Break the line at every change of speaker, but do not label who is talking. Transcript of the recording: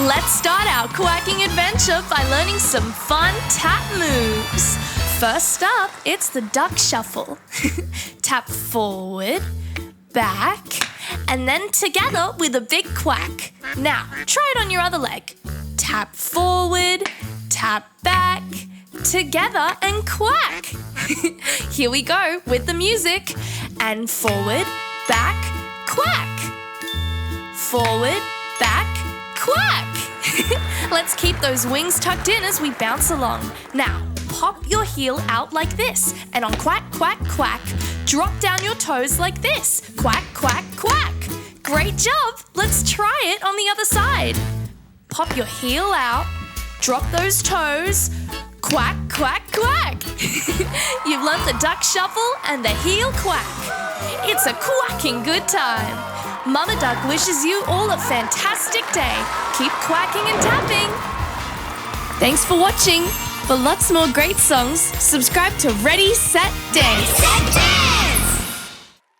Let's start our quacking adventure by learning some fun tap moves. First up, it's the duck shuffle. Tap forward, back, and then together with a big quack. Now, try it on your other leg. Tap forward, tap back, together and quack. Here we go with the music. And forward, back, quack. Forward, back, quack. Let's keep those wings tucked in as we bounce along. Now, pop your heel out like this. And on quack, quack, quack, drop down your toes like this. Quack, quack, quack. Great job. Let's try it on the other side. Pop your heel out, drop those toes, quack, quack, quack. You've learnt the duck shuffle and the heel quack. It's a quacking good time. Mumma Duck wishes you all a fantastic day. Keep quacking and tapping. Thanks for watching. For lots more great songs, subscribe to Ready, Set, Dance.